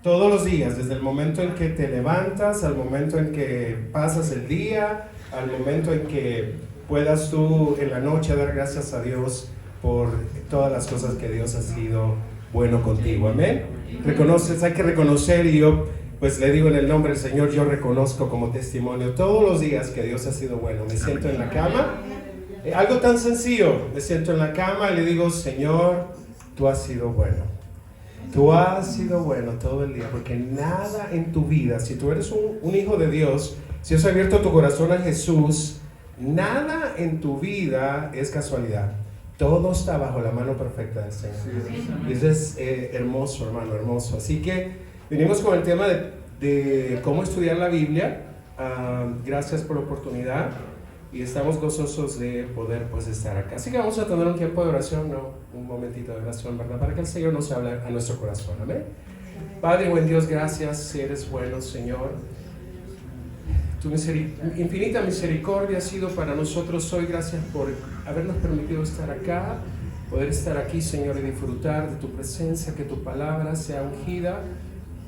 Todos los días, desde el momento en que te levantas, al momento en que pasas el día, al momento en que puedas tú en la noche dar gracias a Dios por todas las cosas que Dios ha sido bueno contigo. Amén. Reconoces, hay que reconocer, y yo pues le digo en el nombre del Señor, yo reconozco como testimonio todos los días que Dios ha sido bueno. Me siento en la cama, algo tan sencillo, me siento en la cama y le digo: Señor, tú has sido bueno. Tú has sido bueno todo el día, porque nada en tu vida, si tú eres un hijo de Dios, si has abierto tu corazón a Jesús, nada en tu vida es casualidad. Todo está bajo la mano perfecta del Señor. Y eso es hermoso, hermano, hermoso. Así que venimos con el tema de cómo estudiar la Biblia. Gracias por la oportunidad y estamos gozosos de poder pues estar acá. Así que vamos a tener un tiempo de oración, un momentito de oración, ¿verdad? Para que el Señor nos hable a nuestro corazón. Amén. Padre, buen Dios, gracias, eres bueno, Señor. Tu infinita misericordia ha sido para nosotros hoy. Gracias por habernos permitido estar acá, poder estar aquí, Señor, y disfrutar de tu presencia, que tu palabra sea ungida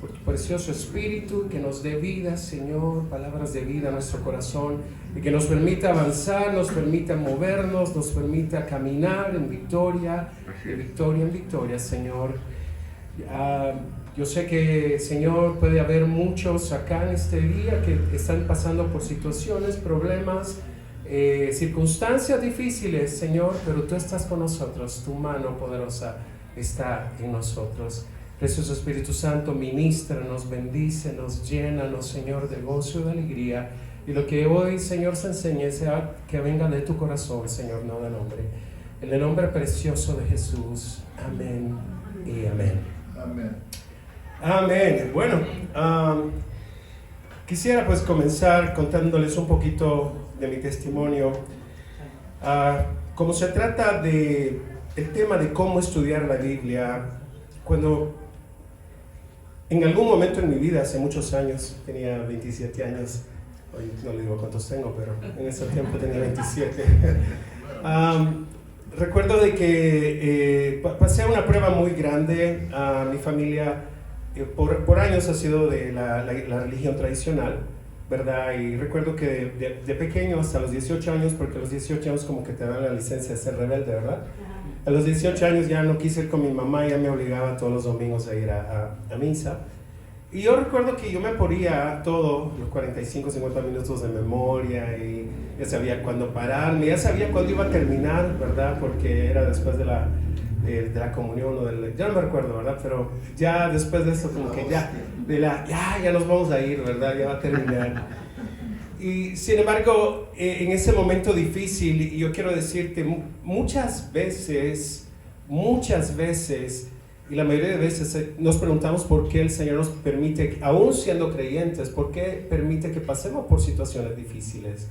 por tu precioso Espíritu, que nos dé vida, Señor, palabras de vida a nuestro corazón, y que nos permita avanzar, nos permita movernos, nos permita caminar en victoria, de victoria en victoria, Señor. Yo sé que, Señor, puede haber muchos acá en este día que están pasando por situaciones, problemas, circunstancias difíciles, Señor, pero tú estás con nosotros, tu mano poderosa está en nosotros. Precioso Espíritu Santo, ministranos, bendícenos, llénanos, Señor, de gozo y de alegría. Y lo que hoy, Señor, se enseñe sea que venga de tu corazón, Señor, no del hombre. En el nombre precioso de Jesús. Amén y amén. Amén. Amén. Bueno, quisiera pues comenzar contándoles un poquito de mi testimonio. Como se trata de el tema de cómo estudiar la Biblia, cuando en algún momento en mi vida, hace muchos años, tenía 27 años, hoy no le digo cuántos tengo, pero en ese tiempo tenía 27. Recuerdo de que pasé una prueba muy grande. Mi familia por años ha sido de la religión tradicional, ¿verdad? Y recuerdo que de pequeño hasta los 18 años, porque a los 18 años como que te dan la licencia de ser rebelde, ¿verdad? A los 18 años ya no quise ir con mi mamá, ya me obligaba todos los domingos a ir a misa. Y yo recuerdo que yo me ponía todo, los 45, 50 minutos de memoria, y ya sabía cuándo pararme, ya sabía cuándo iba a terminar, ¿verdad? Porque era después de la comunión, ya no me recuerdo, ¿verdad? Pero ya después de eso, como que ya nos vamos a ir, ¿verdad? Ya va a terminar. Y sin embargo, en ese momento difícil, yo quiero decirte, muchas veces, y la mayoría de veces nos preguntamos por qué el Señor nos permite, aún siendo creyentes, por qué permite que pasemos por situaciones difíciles.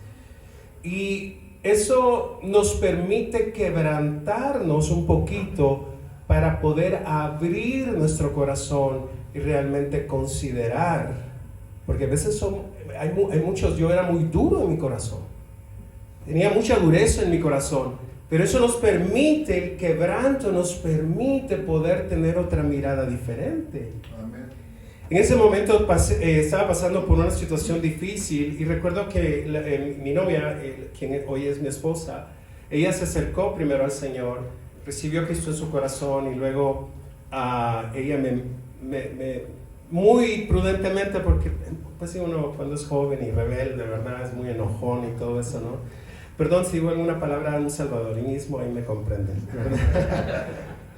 Y eso nos permite quebrantarnos un poquito para poder abrir nuestro corazón y realmente considerar, porque a veces hay muchos, yo era muy duro en mi corazón, tenía mucha dureza en mi corazón, pero eso nos permite, el quebranto nos permite poder tener otra mirada diferente. Amén. En ese momento estaba pasando por una situación difícil, y recuerdo que mi novia, quien hoy es mi esposa, ella se acercó primero al Señor, recibió a Cristo en su corazón, y luego ella muy prudentemente, porque pues uno cuando es joven y rebelde, ¿verdad? Es muy enojón y todo eso, ¿no? Perdón si digo alguna palabra, un salvadoreñismo, ahí me comprenden, ¿verdad?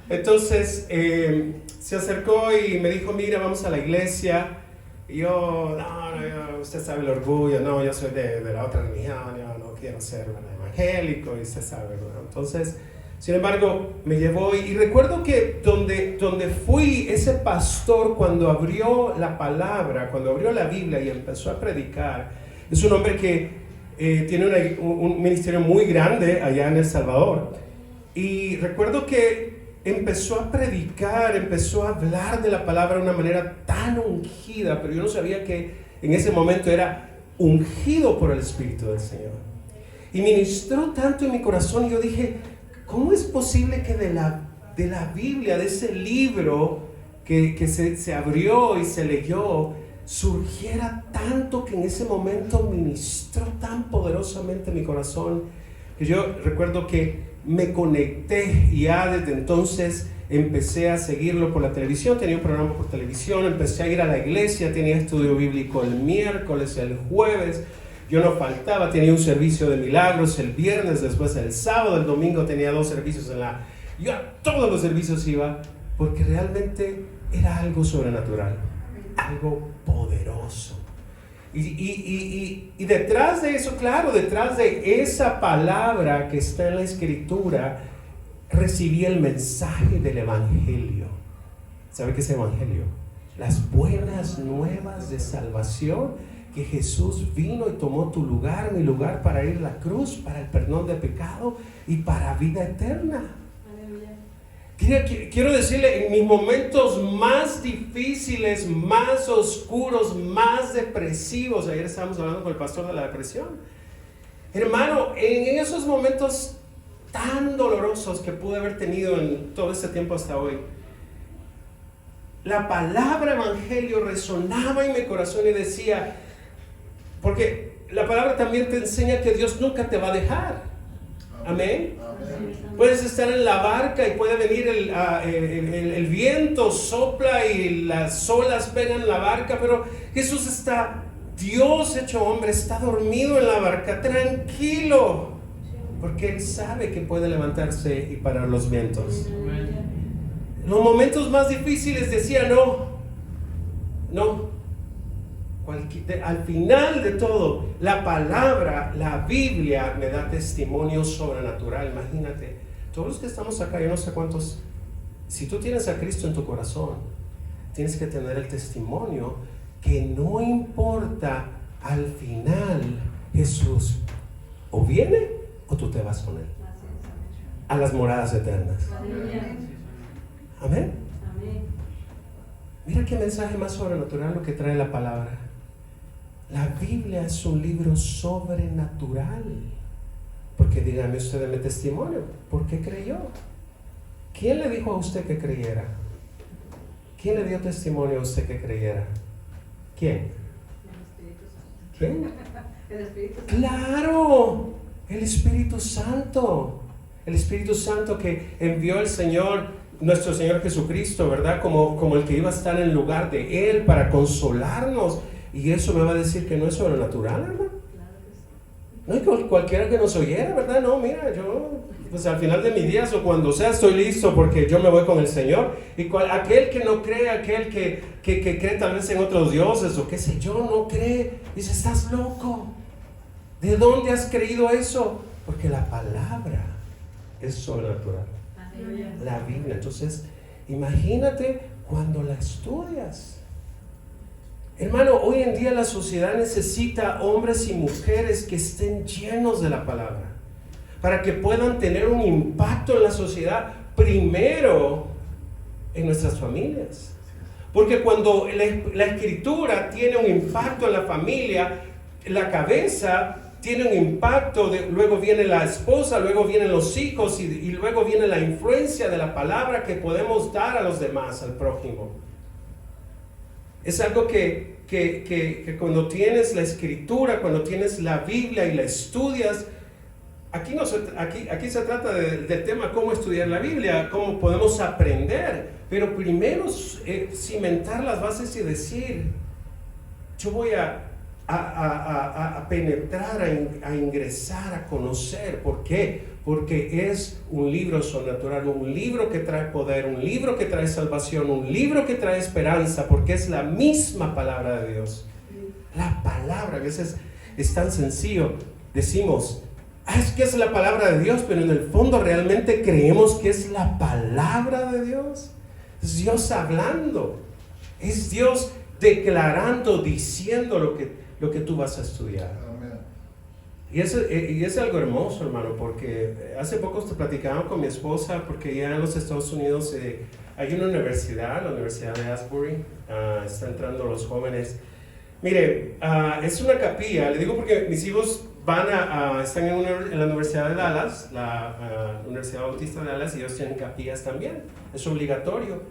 Entonces se acercó y me dijo: mira, vamos a la iglesia. Y yo, no, usted sabe el orgullo, no, yo soy de la otra religión, yo no quiero ser evangélico, y usted sabe, ¿verdad? Entonces, sin embargo, me llevó, y recuerdo que donde fui, ese pastor, cuando abrió la palabra, cuando abrió la Biblia y empezó a predicar, es un hombre que tiene un ministerio muy grande allá en El Salvador. Y recuerdo que empezó a predicar, empezó a hablar de la palabra de una manera tan ungida, pero yo no sabía que en ese momento era ungido por el Espíritu del Señor. Y ministró tanto en mi corazón, y yo dije: ¿cómo es posible que de la Biblia, de ese libro, que se abrió y se leyó, surgiera tanto que en ese momento ministró tan poderosamente mi corazón, que yo recuerdo que me conecté y ya desde entonces empecé a seguirlo por la televisión. Tenía un programa por televisión, empecé a ir a la iglesia, tenía estudio bíblico el miércoles, el jueves, yo no faltaba, tenía un servicio de milagros el viernes, después el sábado, el domingo tenía 2 servicios yo a todos los servicios iba, porque realmente era algo sobrenatural, algo poderoso. Y detrás de eso, claro, detrás de esa palabra que está en la Escritura, recibí el mensaje del Evangelio. ¿Sabe qué es Evangelio? Las buenas nuevas de salvación, que Jesús vino y tomó tu lugar, mi lugar, para ir a la cruz, para el perdón de pecado y para vida eterna. Quiero decirle, en mis momentos más difíciles, más oscuros, más depresivos, ayer estábamos hablando con el pastor de la depresión, hermano, en esos momentos tan dolorosos que pude haber tenido en todo este tiempo hasta hoy, la palabra evangelio resonaba en mi corazón y decía, porque la palabra también te enseña que Dios nunca te va a dejar. Amén. Puedes estar en la barca y puede venir el viento, sopla y las olas pegan en la barca, pero Jesús está, Dios hecho hombre, está dormido en la barca, tranquilo, porque Él sabe que puede levantarse y parar los vientos. En los momentos más difíciles decía no. Al final de todo, la palabra, la Biblia me da testimonio sobrenatural. Imagínate, todos los que estamos acá, yo no sé cuántos, si tú tienes a Cristo en tu corazón, tienes que tener el testimonio que no importa, al final Jesús o viene o tú te vas con Él a las moradas eternas. Amén. Mira qué mensaje más sobrenatural lo que trae la palabra. La Biblia es un libro sobrenatural. Porque dígame usted, deme testimonio. ¿Por qué creyó? ¿Quién le dijo a usted que creyera? ¿Quién le dio testimonio a usted que creyera? ¿Quién? ¿Quién? El Espíritu Santo. ¡Claro! El Espíritu Santo. El Espíritu Santo que envió el Señor, nuestro Señor Jesucristo, ¿verdad? Como el que iba a estar en lugar de Él para consolarnos. Y eso me va a decir que no es sobrenatural, hermano. No hay cualquiera que nos oyera, ¿verdad? No, mira, yo, pues al final de mis días o cuando sea estoy listo porque yo me voy con el Señor. Y aquel que no cree, aquel que cree tal vez en otros dioses o qué sé yo, no cree, dice, estás loco. ¿De dónde has creído eso? Porque la palabra es sobrenatural. La Biblia. Entonces, imagínate cuando la estudias. Hermano, hoy en día la sociedad necesita hombres y mujeres que estén llenos de la palabra para que puedan tener un impacto en la sociedad, primero en nuestras familias. Porque cuando la escritura tiene un impacto en la familia, la cabeza tiene un impacto, luego viene la esposa, luego vienen los hijos y luego viene la influencia de la palabra que podemos dar a los demás, al prójimo. Es algo que cuando tienes la escritura, cuando tienes la Biblia y la estudias, aquí se trata del tema cómo estudiar la Biblia, cómo podemos aprender, pero primero cimentar las bases y decir, yo voy a penetrar, a ingresar, a conocer. ¿Por qué? Porque es un libro sobrenatural, un libro que trae poder, un libro que trae salvación, un libro que trae esperanza, porque es la misma palabra de Dios. La palabra, a veces es tan sencillo, decimos, es que es la palabra de Dios, pero en el fondo realmente creemos que es la palabra de Dios. Es Dios hablando, es Dios declarando, diciendo lo que tú vas a estudiar. Y es algo hermoso, hermano, porque hace poco platicaba con mi esposa, porque ya en los Estados Unidos hay una universidad, la Universidad de Asbury, están entrando los jóvenes. Mire, es una capilla, le digo porque mis hijos están en la Universidad de Dallas, la Universidad Bautista de Dallas, y ellos tienen capillas también, es obligatorio.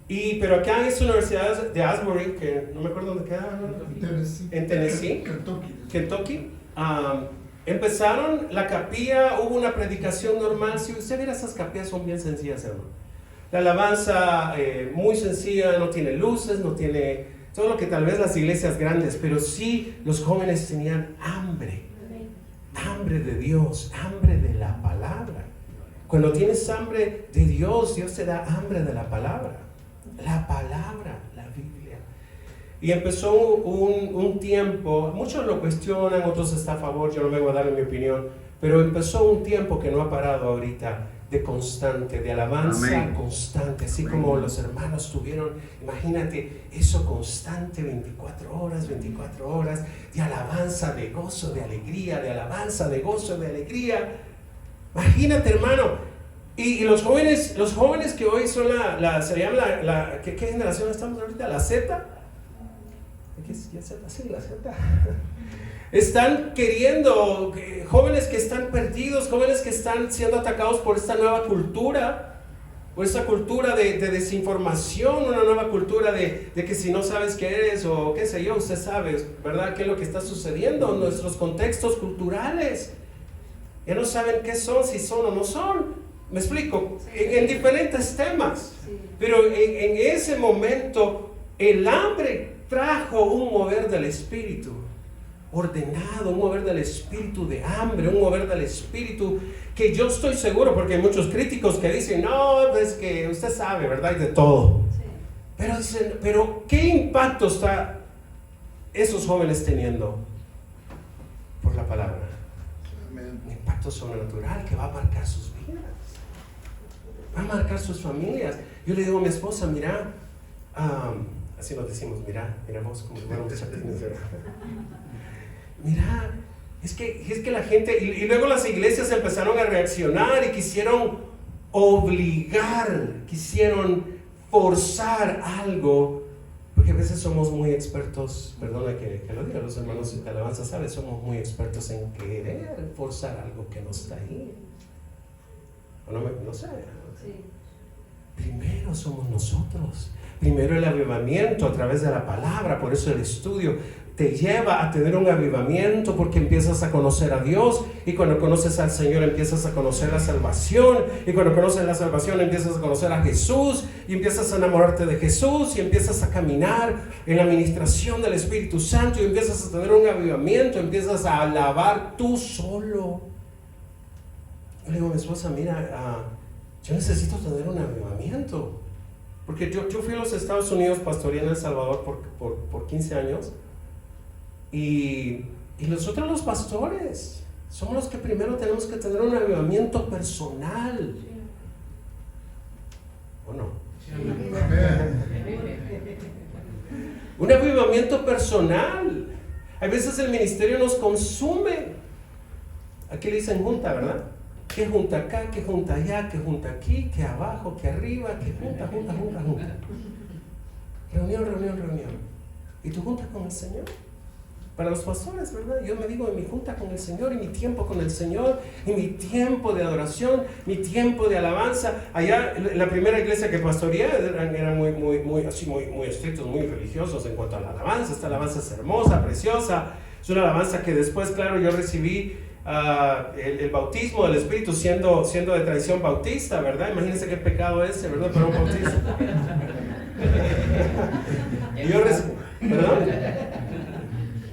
Pero acá en esta universidad de Asbury, que no me acuerdo dónde queda, en Tennessee, Kentucky, empezaron la capilla, hubo una predicación normal. Si usted viera, esas capillas son bien sencillas, hermano. La alabanza muy sencilla, no tiene luces, no tiene todo lo que tal vez las iglesias grandes, pero sí los jóvenes tenían hambre de Dios, hambre de la palabra. Cuando tienes hambre de Dios, Dios te da hambre de la palabra, la Biblia. Y empezó un tiempo, muchos lo cuestionan, otros están a favor, yo no vengo a darle mi opinión, pero empezó un tiempo que no ha parado ahorita, de constante, de alabanza. Amén. Constante, así Amén. Como los hermanos tuvieron, imagínate, eso constante, 24 horas, de alabanza, de gozo, de alegría, de alabanza, de gozo, de alegría. Imagínate, hermano. Y los jóvenes que hoy son se llama ¿qué generación estamos ahorita? ¿La Z? ¿Qué es? ¿Ya Z? Sí, la Z. Están queriendo, jóvenes que están perdidos, jóvenes que están siendo atacados por esta nueva cultura, por esta cultura de desinformación, una nueva cultura de que si no sabes qué eres o qué sé yo, usted sabe, ¿verdad? ¿Qué es lo que está sucediendo en nuestros contextos culturales? Ya no saben qué son, si son o no son. ¿Me explico? En diferentes temas. Pero en ese momento el hambre trajo un mover del espíritu ordenado, un mover del espíritu de hambre, un mover del espíritu que yo estoy seguro, porque hay muchos críticos que dicen, no, es que usted sabe, ¿verdad? Y de todo. Pero dicen, pero ¿qué impacto está esos jóvenes teniendo por la palabra? Un impacto sobrenatural que va a marcar sus vidas, va a marcar sus familias. Yo le digo a mi esposa, mira, así nos decimos, mira vos como fuéramos chapines, ¿verdad? Mira, es que la gente, y luego las iglesias empezaron a reaccionar y quisieron obligar, quisieron forzar algo, porque a veces somos muy expertos, perdona que lo diga, los hermanos de alabanza saben, somos muy expertos en querer forzar algo que no está ahí. O no sé. Sí. Primero somos nosotros, primero el avivamiento a través de la palabra, por eso el estudio te lleva a tener un avivamiento, porque empiezas a conocer a Dios, y cuando conoces al Señor empiezas a conocer la salvación, y cuando conoces la salvación empiezas a conocer a Jesús, y empiezas a enamorarte de Jesús, y empiezas a caminar en la administración del Espíritu Santo, y empiezas a tener un avivamiento, empiezas a alabar tú solo. Yo le digo a mi esposa, mira, yo necesito tener un avivamiento, porque yo fui a los Estados Unidos, pastoreé en El Salvador por 15 años, y nosotros los pastores somos los que primero tenemos que tener un avivamiento personal, ¿o no? Un avivamiento personal. A veces el ministerio nos consume. Aquí le dicen junta, ¿verdad? Que junta acá, que junta allá, que junta aquí, que abajo, que arriba, que junta. Reunión. ¿Y tú juntas con el Señor? Para los pastores, ¿verdad? Yo me digo, en mi junta con el Señor, y mi tiempo con el Señor, y mi tiempo de adoración, mi tiempo de alabanza. Allá, la primera iglesia que pastoreé eran muy estrictos, muy religiosos en cuanto a la alabanza. Esta alabanza es hermosa, preciosa. Es una alabanza que después, claro, yo recibí el bautismo del Espíritu siendo de tradición bautista, ¿verdad? Imagínense qué pecado ese, ¿verdad? Para un bautista. ¿Perdón?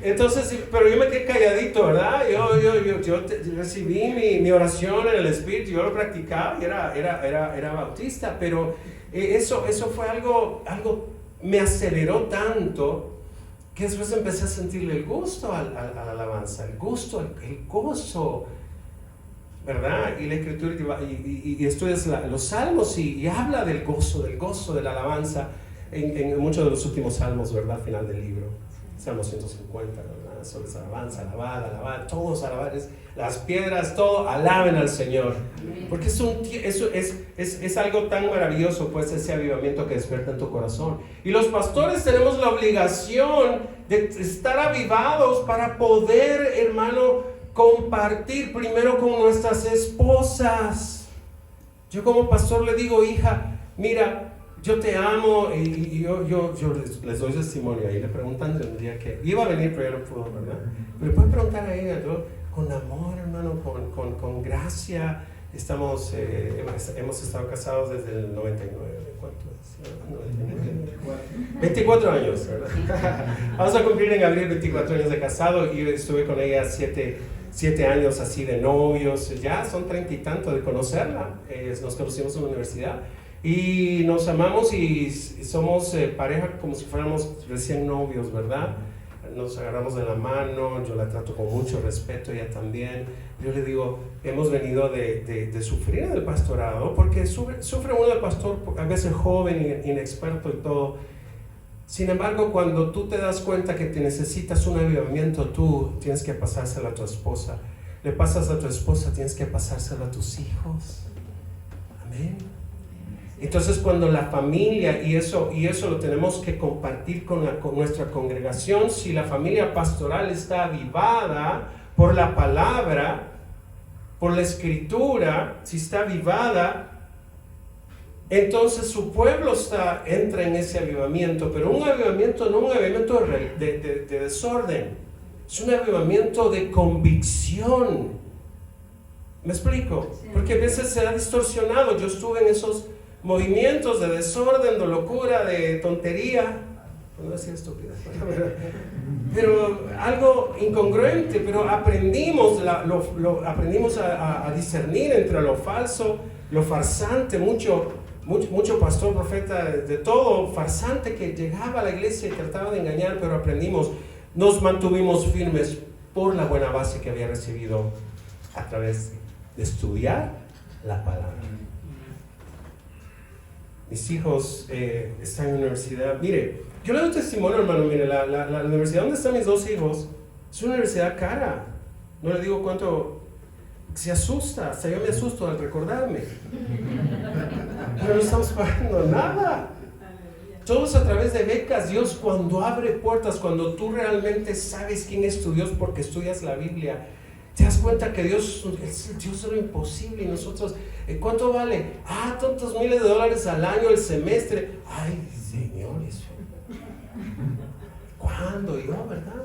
Entonces, pero yo me quedé calladito, ¿verdad? Yo recibí mi oración en el Espíritu, yo lo practicaba y era bautista, pero eso fue algo me aceleró tanto que después empecé a sentirle el gusto a la alabanza, el gusto, el gozo, ¿verdad? Y la Escritura, y estudias los salmos y habla del gozo, de la alabanza en muchos de los últimos salmos, ¿verdad? Al final del libro. Salmo 150, ¿verdad? Sobre esa alabanza, alabar, todos alabar, las piedras, todo, alaben al Señor. Porque es algo tan maravilloso, pues, ese avivamiento que despierta en tu corazón. Y los pastores tenemos la obligación de estar avivados para poder, hermano, compartir primero con nuestras esposas. Yo como pastor le digo, hija, mira, yo te amo, y yo les doy testimonio ahí, le preguntan de un día que iba a venir, pero ya no pudo, ¿verdad? Pero pueden preguntar a ella, yo con amor, hermano, con gracia, hemos estado casados desde el 99, ¿cuánto es? 24 años, ¿verdad? Vamos a cumplir en abril 24 años de casado, y yo estuve con ella 7 años así de novios, ya son 30 y tanto de conocerla, nos conocimos en la universidad, y nos amamos y somos pareja como si fuéramos recién novios, ¿verdad? Nos agarramos de la mano, yo la trato con mucho respeto, ella también. Yo le digo, hemos venido de sufrir en el pastorado, porque sufre uno del pastor, a veces joven, inexperto y todo. Sin embargo, cuando tú te das cuenta que te necesitas un avivamiento, tú tienes que pasárselo a tu esposa. Le pasas a tu esposa, tienes que pasárselo a tus hijos. Amén. Entonces, cuando la familia, y eso lo tenemos que compartir con nuestra congregación, si la familia pastoral está avivada por la palabra, por la escritura, si está avivada, entonces su pueblo entra en ese avivamiento, pero un avivamiento no un avivamiento de desorden, es un avivamiento de convicción. ¿Me explico? Porque a veces se ha distorsionado. Yo estuve en esos movimientos de desorden, de locura, de tontería, no decía estupidez, pero algo incongruente, pero aprendimos a discernir entre lo falso, lo farsante, mucho pastor, profeta, de todo farsante que llegaba a la iglesia y trataba de engañar, pero aprendimos, nos mantuvimos firmes por la buena base que había recibido a través de estudiar la palabra. Mis hijos están en la universidad. Mire, yo le doy testimonio, hermano. Mire, la universidad donde están mis 2 hijos es una universidad cara. No le digo cuánto. Se asusta, hasta yo me asusto al recordarme. Pero no estamos pagando nada. Todos a través de becas. Dios, cuando abre puertas, cuando tú realmente sabes quién es tu Dios porque estudias la Biblia, te das cuenta que Dios es el Dios de lo imposible. Y nosotros, ¿cuánto vale? Tantos miles de dólares al año, el semestre. Ay, señores, ¿cuándo? Yo, ¿verdad?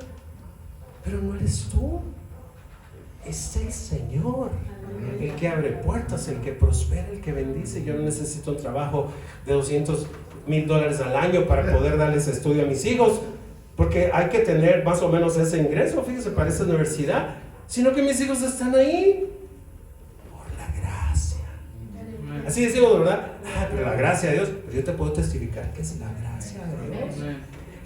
Pero no eres tú, es el Señor, el que abre puertas, el que prospera, el que bendice. Yo no necesito un trabajo de $200,000 al año para poder darles estudio a mis hijos, porque hay que tener más o menos ese ingreso, fíjese, para esa universidad. Sino que mis hijos están ahí por la gracia. Así decimos, ¿verdad? Pero la gracia de Dios, pero yo te puedo testificar que es la gracia de Dios.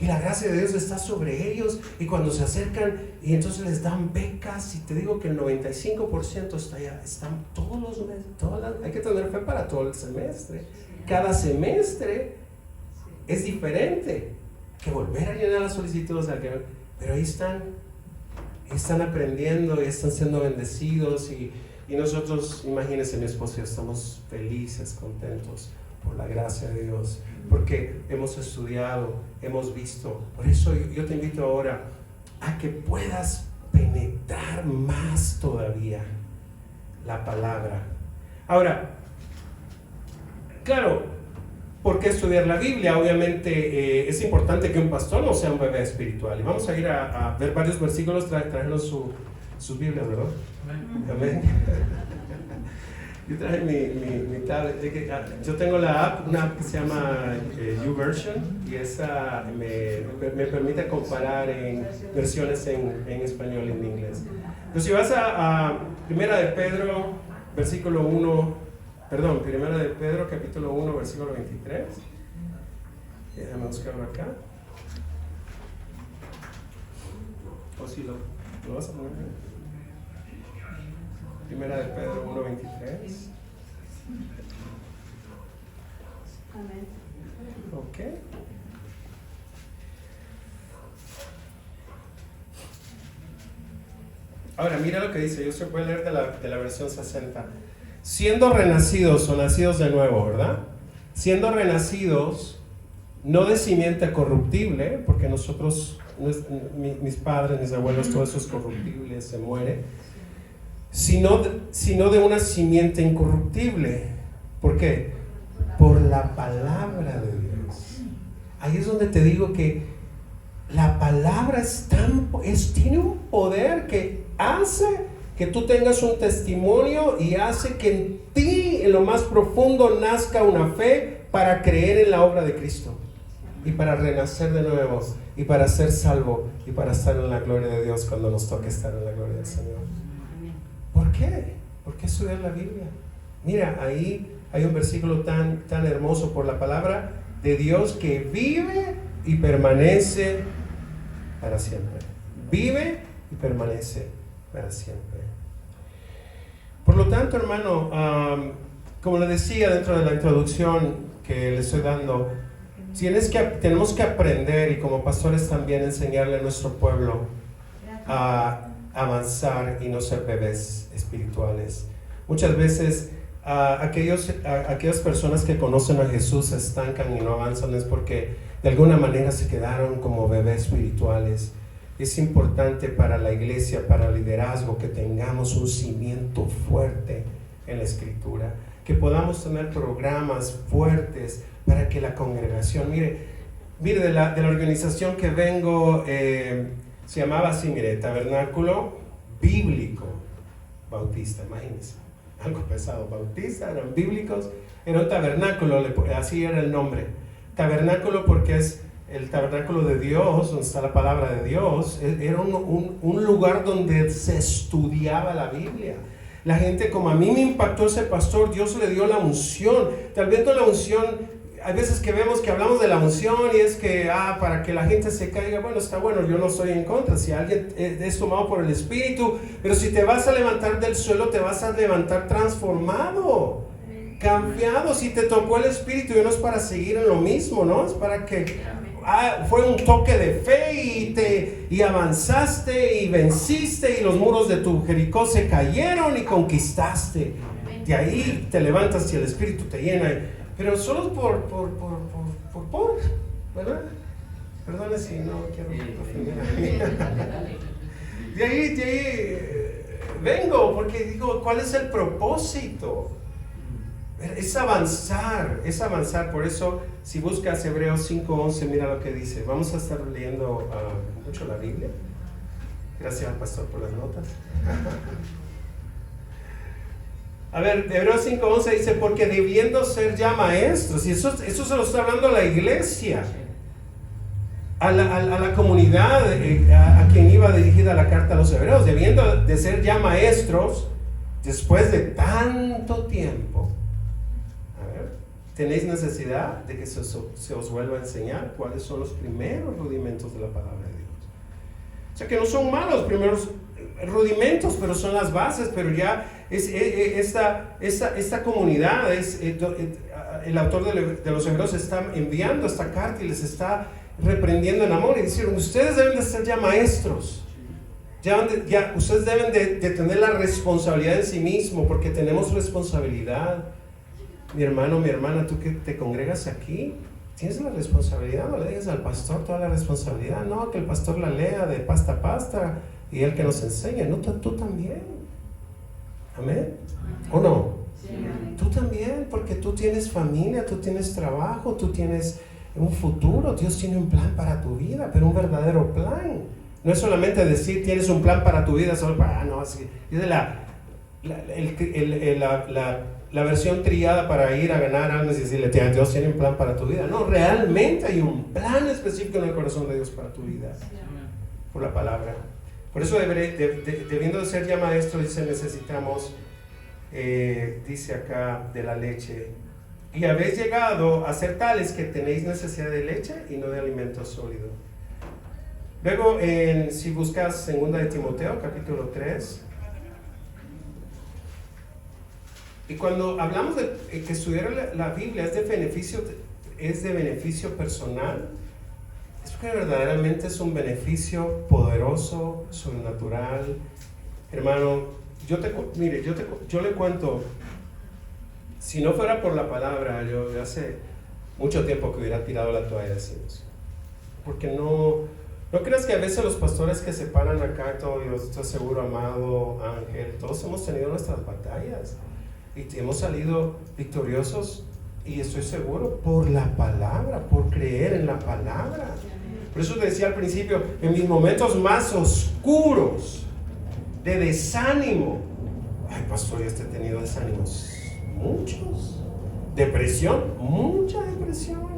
Y la gracia de Dios está sobre ellos, y cuando se acercan y entonces les dan becas, y te digo que el 95% está allá, están todos los meses, hay que tener fe para todo el semestre. Cada semestre es diferente, que volver a llenar las solicitudes, pero ahí están aprendiendo y están siendo bendecidos, y nosotros, imagínense, mi esposo y yo estamos felices, contentos por la gracia de Dios, porque hemos estudiado, hemos visto. Por eso yo te invito ahora a que puedas penetrar más todavía la palabra. Ahora, claro, ¿por qué estudiar la Biblia? Obviamente es importante que un pastor no sea un bebé espiritual. Y vamos a ir a ver varios versículos, traernos sus Biblias, ¿verdad? Amén. Yo traje mi tablet. Yo tengo una app que se llama YouVersion, y esa me permite comparar en versiones en español y en inglés. Entonces, si vas a Primera de Pedro, versículo 1, perdón, Primera de Pedro, capítulo 1, versículo 23. Déjame buscarlo acá. O si lo vas a poner. Primera de Pedro 1, 23. Amén. Ok. Ahora, mira lo que dice. Yo se puede leer de la versión 60. Siendo renacidos o nacidos de nuevo, ¿verdad? Siendo renacidos, no de simiente corruptible, porque nosotros, mis padres, mis abuelos, todo eso es corruptible, se muere, sino de una simiente incorruptible. ¿Por qué? por la palabra de Dios. Ahí es donde te digo que la palabra tiene un poder que hace que tú tengas un testimonio y hace que en ti, en lo más profundo, nazca una fe para creer en la obra de Cristo y para renacer de nuevo y para ser salvo y para estar en la gloria de Dios cuando nos toque estar en la gloria del Señor. ¿Por qué? ¿Por qué estudiar la Biblia? Mira, ahí hay un versículo tan hermoso por la palabra de Dios que vive y permanece para siempre. Vive y permanece para siempre. Por lo tanto, hermano, como le decía dentro de la introducción que le estoy dando, tenemos que aprender, y como pastores también enseñarle a nuestro pueblo a avanzar y no ser bebés espirituales. Muchas veces aquellas personas que conocen a Jesús se estancan y no avanzan es porque de alguna manera se quedaron como bebés espirituales. Es importante para la iglesia, para el liderazgo, que tengamos un cimiento fuerte en la Escritura, que podamos tener programas fuertes para que la congregación, mire de la organización que vengo, se llamaba así, mire, Tabernáculo Bíblico Bautista, imagínense, algo pesado, bautista, eran bíblicos, era un tabernáculo, así era el nombre, tabernáculo porque es el tabernáculo de Dios, donde está la palabra de Dios. Era un lugar donde se estudiaba la Biblia. La gente, como a mí me impactó ese pastor, Dios le dio la unción. Tal vez la unción, hay veces que vemos que hablamos de la unción y es que, para que la gente se caiga, bueno, está bueno, yo no estoy en contra, si alguien es tomado por el Espíritu, pero si te vas a levantar del suelo, te vas a levantar transformado, cambiado. Si te tocó el Espíritu, y no es para seguir en lo mismo, ¿no? Es para que fue un toque de fe y avanzaste y venciste y los muros de tu Jericó se cayeron y conquistaste. De ahí te levantas y el Espíritu te llena, pero solo por ¿verdad? Perdone si no quiero ofender a mí. De ahí vengo porque digo, ¿cuál es el propósito? Es avanzar. Por eso, si buscas Hebreos 5:11, mira lo que dice. Vamos a estar leyendo mucho la Biblia. Gracias al pastor por las notas. A ver, Hebreos 5:11 dice, porque debiendo ser ya maestros, y eso se lo está hablando a la iglesia, a la comunidad a quien iba dirigida la carta a los hebreos, debiendo de ser ya maestros, después de tanto tiempo. Tenéis necesidad de que se os vuelva a enseñar cuáles son los primeros rudimentos de la palabra de Dios. O sea que no son malos los primeros rudimentos, pero son las bases. Pero ya esta comunidad, el autor de los Hebreos está enviando esta carta y les está reprendiendo en amor y diciendo, ustedes deben de ser ya maestros. Ya ustedes deben de tener la responsabilidad en sí mismos, porque tenemos responsabilidad. Mi hermano, mi hermana, tú que te congregas aquí, tienes la responsabilidad. No le digas al pastor toda la responsabilidad, no, que el pastor la lea de pasta a pasta y él que nos enseña. No, tú también. ¿Amén? ¿O no? Sí. Tú también, porque tú tienes familia, tú tienes trabajo, tú tienes un futuro. Dios tiene un plan para tu vida, pero un verdadero plan. No es solamente decir tienes un plan para tu vida, solo para, no, así. Es la versión trillada para ir a ganar almas y decirle, Dios tiene un plan para tu vida. No, realmente hay un plan específico en el corazón de Dios para tu vida, por la palabra. Por eso debiendo de ser ya maestro, dice, necesitamos, dice acá, de la leche. Y habéis llegado a ser tales que tenéis necesidad de leche y no de alimento sólido. Luego, si buscas 2 de Timoteo, capítulo 3. Y cuando hablamos de que estudiar la Biblia es de beneficio personal, es porque verdaderamente es un beneficio poderoso, sobrenatural. Hermano, yo le cuento, si no fuera por la palabra, yo hace mucho tiempo que hubiera tirado la toalla, decimos. Porque no creas que a veces los pastores que se paran acá, todo, yo estoy seguro, Amado, Ángel, todos hemos tenido nuestras batallas. Y hemos salido victoriosos Y estoy seguro, por la palabra, por creer en la palabra. Por eso te decía al principio, en mis momentos más oscuros, de desánimo. Ay, pastor, yo he tenido desánimos. Muchos. Depresión, mucha depresión.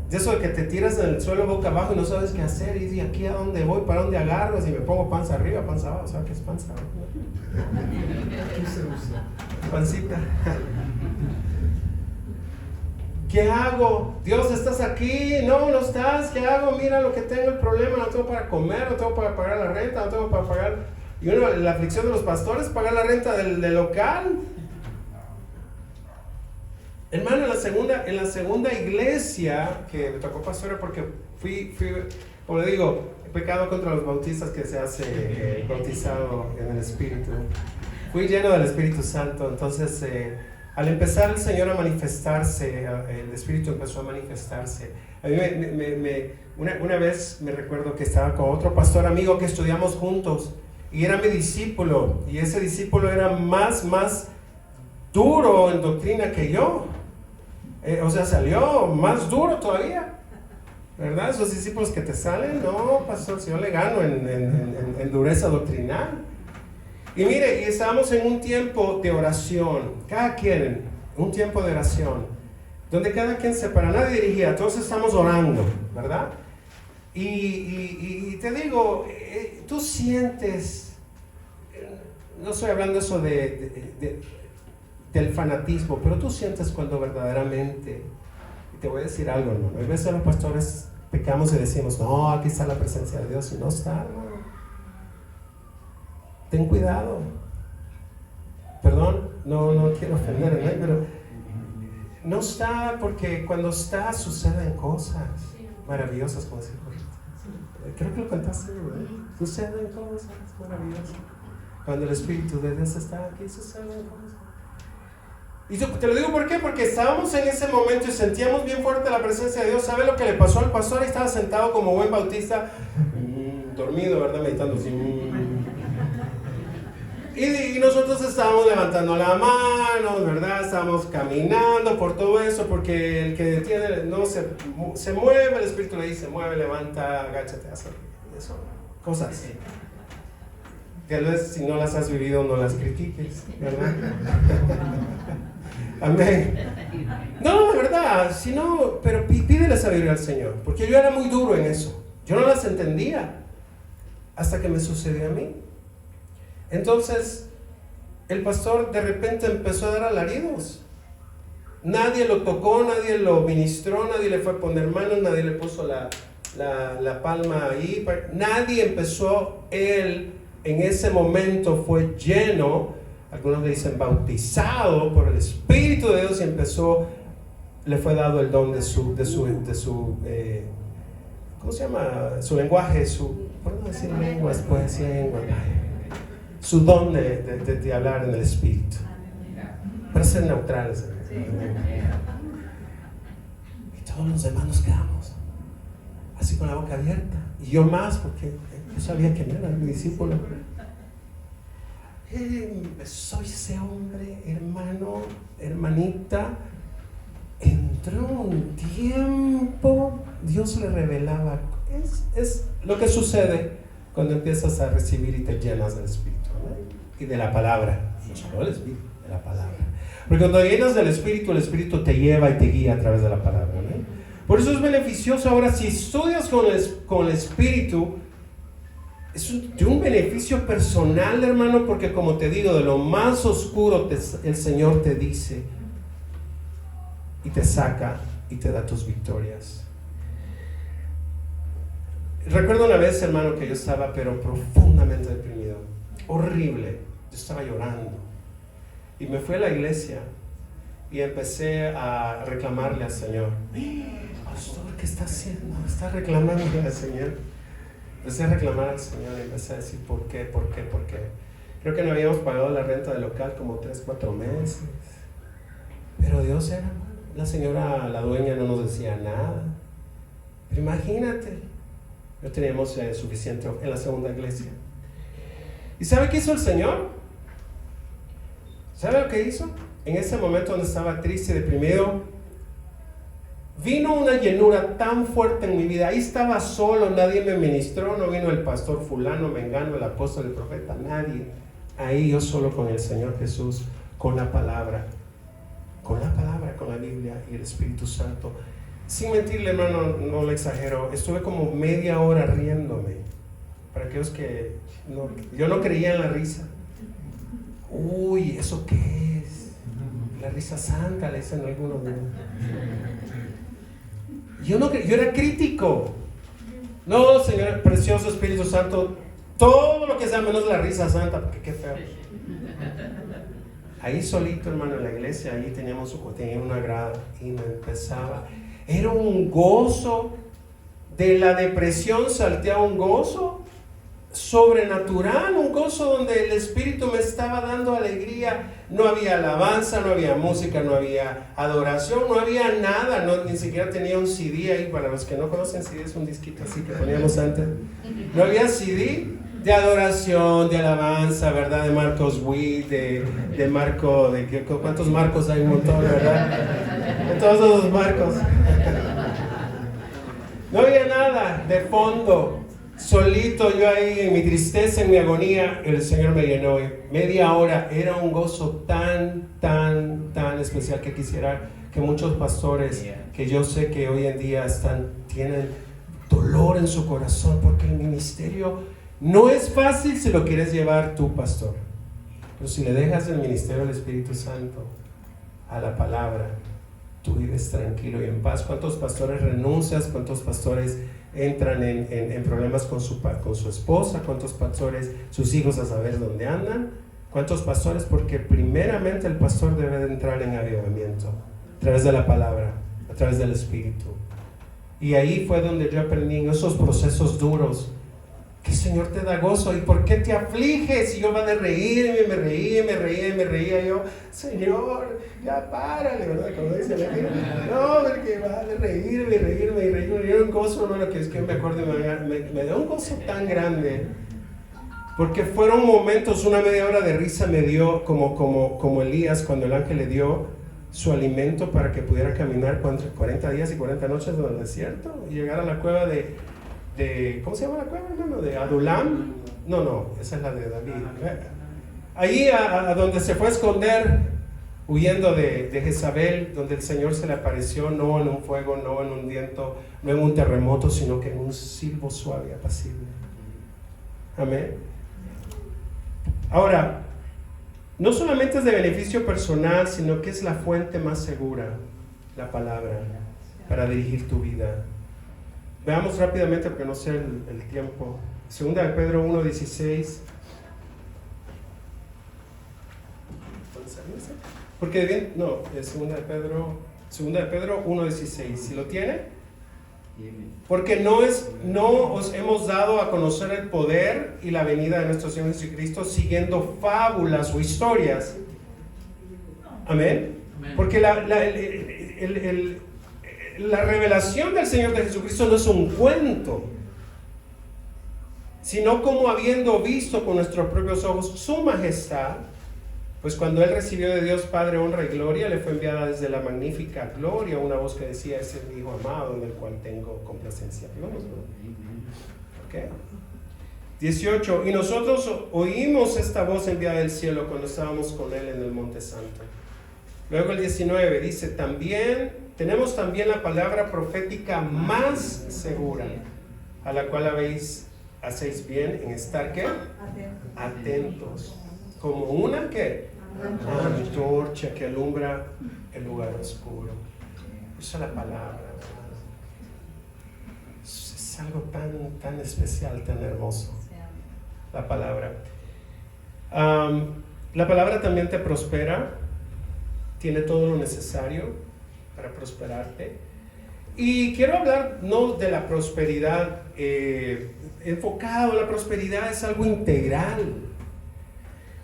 De eso de que te tiras en el suelo boca abajo y no sabes qué hacer. Y dices, ¿aquí a dónde voy? ¿Para dónde agarro? Si me pongo panza arriba, panza abajo. ¿Sabes qué es panza abajo? Pancita. ¿Qué hago? Dios, ¿estás aquí? No, no estás. ¿Qué hago? Mira lo que tengo, el problema. No tengo para comer, no tengo para pagar la renta, no tengo para pagar. Y la aflicción de los pastores, pagar la renta del local. Hermano, en la segunda iglesia que me tocó pastor, porque fui, como le digo, he pecado contra los bautistas que se hace bautizado en el Espíritu. Fui lleno del Espíritu Santo, entonces al empezar el Señor a manifestarse, el Espíritu empezó a manifestarse. A mí una vez me recuerdo que estaba con otro pastor amigo que estudiamos juntos y era mi discípulo, y ese discípulo era más duro en doctrina que yo. O sea, salió más duro todavía, ¿verdad? Esos discípulos que te salen, no, pastor, si yo le gano en dureza doctrinal. Y mire, y estábamos en un tiempo de oración, cada quien, un tiempo de oración, donde cada quien se para, nadie dirigía, todos estamos orando, ¿verdad? Y te digo, tú sientes, no estoy hablando eso del fanatismo, pero tú sientes cuando verdaderamente, y te voy a decir algo, hermano, a veces los pastores pecamos y decimos, no, aquí está la presencia de Dios, y no está, hermano. Ten cuidado. Perdón, no quiero ofender, ¿no? Pero no está, porque cuando está suceden cosas maravillosas, como decía ahorita. Creo que lo contaste, ¿verdad? Suceden cosas maravillosas. Cuando el Espíritu de Dios está aquí, suceden cosas. Y yo te lo digo ¿por qué? Porque estábamos en ese momento y sentíamos bien fuerte la presencia de Dios. ¿Sabe lo que le pasó al pastor? Estaba sentado como buen bautista, dormido, ¿verdad? Meditando así. Y nosotros estábamos levantando la mano, ¿verdad? Estábamos caminando por todo eso, porque el que detiene no se mueve, el Espíritu le dice, mueve, levanta, agáchate, haz eso, cosas. Tal vez si no las has vivido, no las critiques, ¿verdad? Amén. No, de verdad, si no, pero pídele sabiduría al Señor, porque yo era muy duro en eso. Yo no las entendía hasta que me sucedió a mí. Entonces, el pastor de repente empezó a dar alaridos. Nadie lo tocó, nadie lo ministró, nadie le fue a poner manos, nadie le puso la palma ahí. Nadie empezó, él en ese momento fue lleno, algunos le dicen bautizado por el Espíritu de Dios, y le fue dado el don de su ¿cómo se llama? Su lenguaje, ¿por no decir lenguas? Pues lengua. Su don de hablar en el Espíritu. Para ser neutrales. Y todos los demás nos quedamos así con la boca abierta. Y yo más, porque yo sabía quién era mi discípulo. Soy ese hombre, hermano, hermanita. Entró un tiempo, Dios le revelaba. Es lo que sucede cuando empiezas a recibir y te llenas del Espíritu, ¿no? Y de la palabra, no solo del Espíritu, de la palabra. Porque cuando llenas del Espíritu, el Espíritu te lleva y te guía a través de la palabra, ¿no? Por eso es beneficioso. Ahora, si estudias con el Espíritu, es de un beneficio personal, hermano, porque como te digo, de lo más oscuro el Señor te dice y te saca y te da tus victorias. Recuerdo una vez, hermano, que yo estaba pero profundamente deprimido, horrible. Yo estaba llorando y me fui a la iglesia y empecé a reclamarle al Señor. Pastor, ¿qué está haciendo? Está reclamándole al Señor. Empecé a reclamar al Señor y empecé a decir ¿por qué? Creo que no habíamos pagado la renta del local como 3-4 meses, pero Dios era, la señora, la dueña no nos decía nada. Pero imagínate, no teníamos suficiente en la segunda iglesia. ¿Y sabe qué hizo el Señor? ¿Sabe lo que hizo? en ese momento donde estaba triste y deprimido, vino una llenura tan fuerte en mi vida. Ahí estaba solo, nadie me ministró, no vino el pastor fulano, mengano, el apóstol, el profeta, nadie. Ahí yo solo con el Señor Jesús, con la palabra, con la Biblia y el Espíritu Santo. Sin mentirle, hermano, no le exagero, estuve como media hora riéndome. Para aquellos que yo no creía en la risa. Uy, ¿eso qué es? La risa santa, le dicen algunos. Yo era crítico. No, Señor, precioso Espíritu Santo, todo lo que sea menos la risa santa, porque qué feo. Ahí solito, hermano, en la iglesia, ahí tenía una grada y me empezaba. Era un gozo, de la depresión salté a un gozo sobrenatural, un gozo donde el Espíritu me estaba dando alegría. No había alabanza, no había música, no había adoración, no había nada, ni siquiera tenía un CD ahí. Para los que no conocen, CD es un disquito así que poníamos antes. No había CD de adoración, de alabanza, ¿verdad? De Marcos Witt, de Marco, ¿cuántos Marcos hay? Un montón, ¿verdad? De todos esos Marcos. No había nada de fondo. Solito yo ahí en mi tristeza, en mi agonía, el Señor me llenó. Media hora, era un gozo tan especial que quisiera que muchos pastores que yo sé que hoy en día tienen dolor en su corazón, porque el ministerio no es fácil si lo quieres llevar tú, pastor. Pero si le dejas el ministerio del Espíritu Santo a la palabra, tú vives tranquilo y en paz. ¿Cuántos pastores renuncian? ¿Cuántos pastores entran en problemas con su esposa? ¿Cuántos pastores, sus hijos a saber dónde andan? ¿Cuántos pastores? Porque primeramente el pastor debe de entrar en avivamiento a través de la palabra, a través del Espíritu. Y ahí fue donde yo aprendí en esos procesos duros que el Señor te da gozo. ¿Y por qué te afliges? Y yo va de reírme, me reía yo, Señor, ya párale, ¿verdad? Como dice la gente, no, porque va de reírme, yo un gozo, no, que es que me acuerdo, me da un gozo tan grande, porque fueron momentos, una media hora de risa me dio, como Elías, cuando el ángel le dio su alimento para que pudiera caminar 40 días y 40 noches en el desierto, y llegar a la cueva de ¿cómo se llama la cueva, hermano? ¿De Adulam? No, esa es la de David. Ahí a donde se fue a esconder, huyendo de Jezabel, donde el Señor se le apareció, no en un fuego, no en un viento, no en un terremoto, sino que en un silbo suave y apacible. Amén. Ahora, no solamente es de beneficio personal, sino que es la fuente más segura, la palabra, para dirigir tu vida. Veamos rápidamente, porque no sé el tiempo. Segunda de Pedro 1:16. Porque bien, no, es Segunda de Pedro 1:16. ¿Si lo tiene? Porque no os hemos dado a conocer el poder y la venida de nuestro Señor Jesucristo siguiendo fábulas o historias. Amén. Porque la revelación del Señor de Jesucristo no es un cuento, sino como habiendo visto con nuestros propios ojos su majestad, pues cuando Él recibió de Dios Padre honra y gloria, le fue enviada desde la magnífica gloria una voz que decía: ese es mi Hijo amado en el cual tengo complacencia. ¿Okay? 18. Y nosotros oímos esta voz enviada del cielo cuando estábamos con Él en el Monte Santo. Luego el 19 dice: tenemos también la palabra profética más segura, a la cual hacéis bien en estar ¿qué? Atentos. Como una ¿qué? Antorcha que alumbra el lugar oscuro. Esa es la palabra. Es algo tan especial, tan hermoso. La palabra. La palabra también te prospera. Tiene todo lo necesario para prosperarte. Y quiero hablar no de la prosperidad enfocado. La prosperidad es algo integral.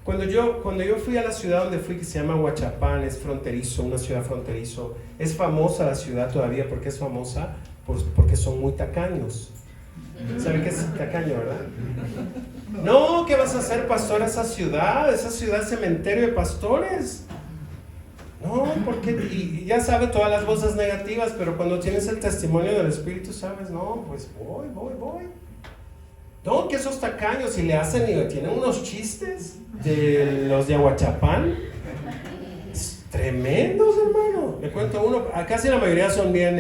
Cuando yo fui a la ciudad donde fui, que se llama Huachapán, es fronterizo, una ciudad fronterizo. Es famosa la ciudad todavía. ¿Por qué es famosa? Porque son muy tacaños. ¿Saben qué es tacaño, verdad? No, ¿qué vas a hacer, pastor, a esa ciudad? Esa ciudad es cementerio de pastores. No, porque, y ya sabe todas las voces negativas, pero cuando tienes el testimonio del Espíritu, sabes, no, pues voy. No, que esos tacaños, y le hacen, y tienen unos chistes de los de Aguachapán, tremendos, hermano. Le cuento uno, casi la mayoría son bien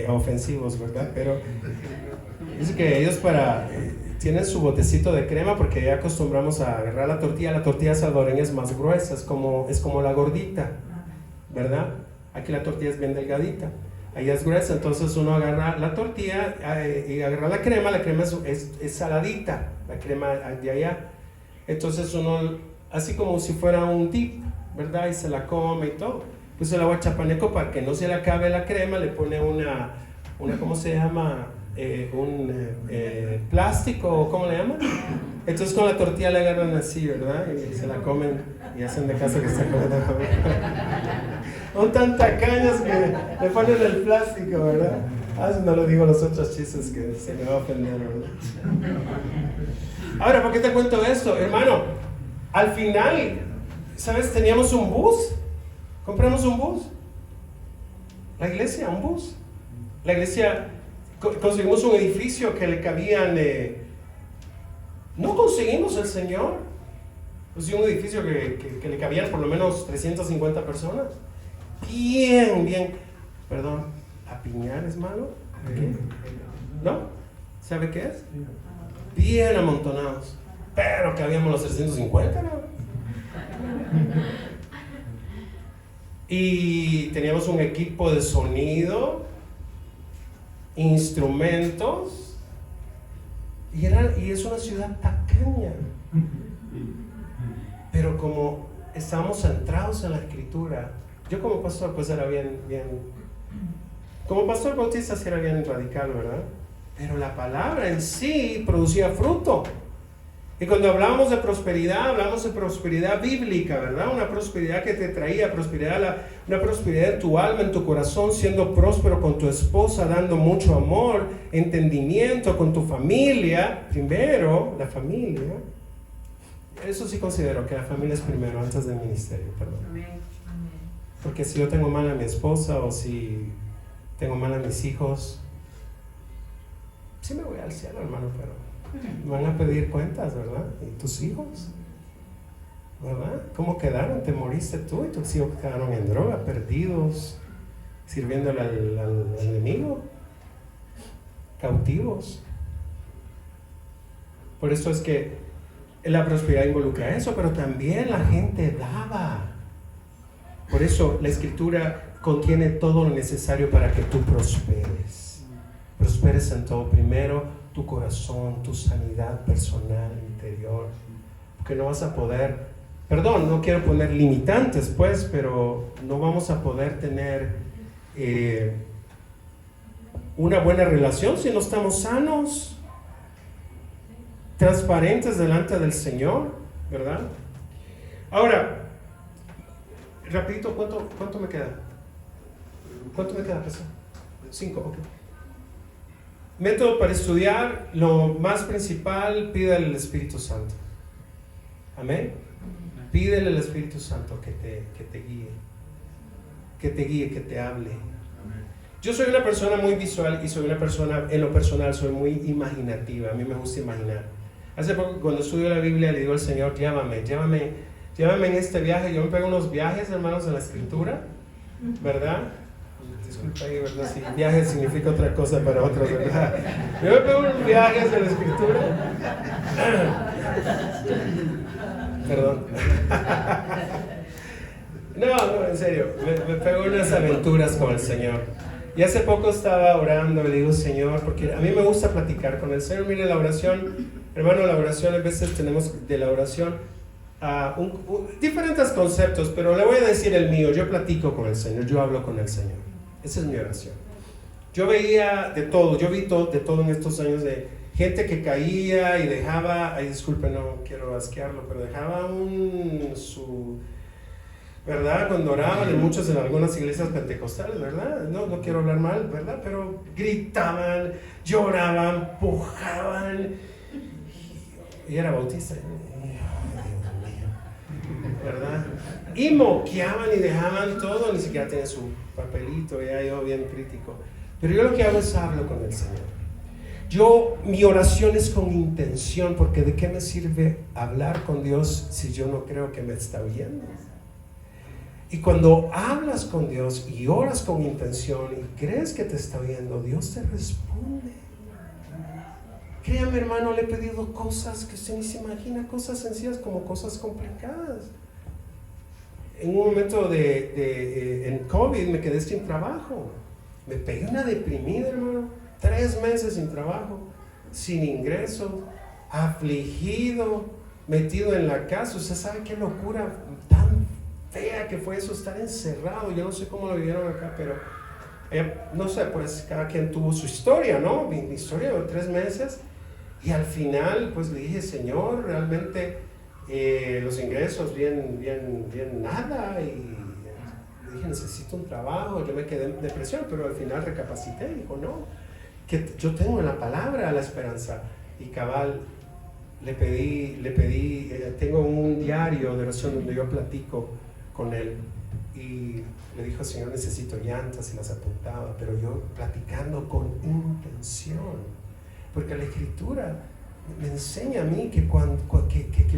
ofensivos, ¿verdad? Pero dice que ellos tienen su botecito de crema porque ya acostumbramos a agarrar la tortilla salvadoreña es más gruesa, es como la gordita, ¿verdad? Aquí la tortilla es bien delgadita, allá es gruesa, entonces uno agarra la tortilla y agarra la crema es saladita, la crema de allá, entonces uno, así como si fuera un dip, ¿verdad? Y se la come y todo. Pues el aguachapaneco, para que no se le acabe la crema, le pone una ¿cómo se llama? Plástico, ¿cómo le llaman? Entonces con la tortilla le agarran así, ¿verdad? Y se la comen y hacen de caso que se comen. Son tan tacaños que le ponen el plástico, ¿verdad? No lo digo los otros chistes que se me va a ofender, ¿verdad? Ahora, ¿por qué te cuento esto? Hermano, al final, ¿sabes? Teníamos un bus. Compramos un bus. La iglesia, un bus. La iglesia, conseguimos un edificio que le cabían... no conseguimos el Señor. Pues un edificio que le cabían por lo menos 350 personas. Bien. Perdón, ¿apiñar es malo? ¿Qué? ¿No? ¿Sabe qué es? Bien amontonados. Pero que habíamos los 350, ¿no? Y teníamos un equipo de sonido, instrumentos, y es una ciudad pequeña. Pero como estábamos centrados en la Escritura, yo como pastor pues era bien, como pastor bautista sí era bien radical, ¿verdad? Pero la palabra en sí producía fruto. Y cuando hablamos de prosperidad bíblica, ¿verdad? Una prosperidad que te traía una prosperidad en tu alma, en tu corazón, siendo próspero con tu esposa, dando mucho amor, entendimiento con tu familia. Primero, la familia. Eso sí considero que la familia es primero, antes del ministerio, perdón. Porque si yo tengo mal a mi esposa o si tengo mal a mis hijos, sí me voy al cielo, hermano, pero van a pedir cuentas, ¿verdad? ¿Y tus hijos? ¿Verdad? ¿Cómo quedaron? ¿Te moriste tú y tus hijos quedaron en droga, perdidos, sirviéndole al enemigo? Cautivos. Por eso es que la prosperidad involucra eso, pero también la gente daba. Por eso la Escritura contiene todo lo necesario para que tú prosperes. Prosperes en todo. Primero, tu corazón, tu sanidad personal, interior, porque no vas a poder, no quiero poner limitantes pues, pero no vamos a poder tener una buena relación si no estamos sanos, transparentes delante del Señor, ¿verdad? Ahora, rapidito, ¿cuánto me queda? ¿Cuánto me queda, Jesús? 5, ok. Método para estudiar, lo más principal, pídele al Espíritu Santo. Amén. Pídele al Espíritu Santo que te guíe, que te hable. Yo soy una persona muy visual y soy una persona, en lo personal, soy muy imaginativa. A mí me gusta imaginar. Hace poco, cuando estudio la Biblia, le digo al Señor, llévame en este viaje. Yo me pego unos viajes, hermanos, en la Escritura, ¿verdad? Disculpa ahí, ¿verdad? Si viaje significa otra cosa para otros, ¿verdad? Yo me pego unos viajes en la Escritura. Perdón. No, en serio, me pego unas aventuras con el Señor. Y hace poco estaba orando, le digo, Señor, porque a mí me gusta platicar con el Señor. Mire, la oración, hermano, la oración, a veces tenemos de la oración diferentes conceptos, pero le voy a decir el mío. Yo platico con el Señor, yo hablo con el Señor. Esa es mi oración. Yo veía de todo, de todo en estos años, de gente que caía y dejaba, disculpe, no quiero asquearlo, pero dejaba ¿verdad? Cuando oraban en algunas iglesias pentecostales, ¿verdad? No quiero hablar mal, ¿verdad? Pero gritaban, lloraban, pujaban. Y era bautista. ¿verdad? Y moqueaban y dejaban todo, ni siquiera tenían su papelito, ya yo bien crítico. Pero yo lo que hago es hablo con el Señor. Mi oración es con intención, porque ¿de qué me sirve hablar con Dios si yo no creo que me está oyendo? Y cuando hablas con Dios y oras con intención y crees que te está oyendo, Dios te responde. Créame, hermano, le he pedido cosas que usted ni se imagina, cosas sencillas como cosas complicadas. En un momento en COVID me quedé sin trabajo. Me pegué una deprimida, hermano. 3 meses sin trabajo, sin ingreso, afligido, metido en la casa. Usted sabe qué locura tan fea que fue eso, estar encerrado. Yo no sé cómo lo vivieron acá, pero no sé, pues cada quien tuvo su historia, ¿no? Mi historia de 3 meses. Y al final, pues le dije, Señor, realmente los ingresos bien nada. Y le dije, necesito un trabajo. Yo me quedé en depresión, pero al final recapacité. Dijo, no, que yo tengo en la palabra la esperanza. Y cabal, le pedí, tengo un diario de oración donde yo platico con él. Y le dijo, Señor, necesito llantas, y las apuntaba, pero yo platicando con intención. Porque la Escritura me enseña a mí que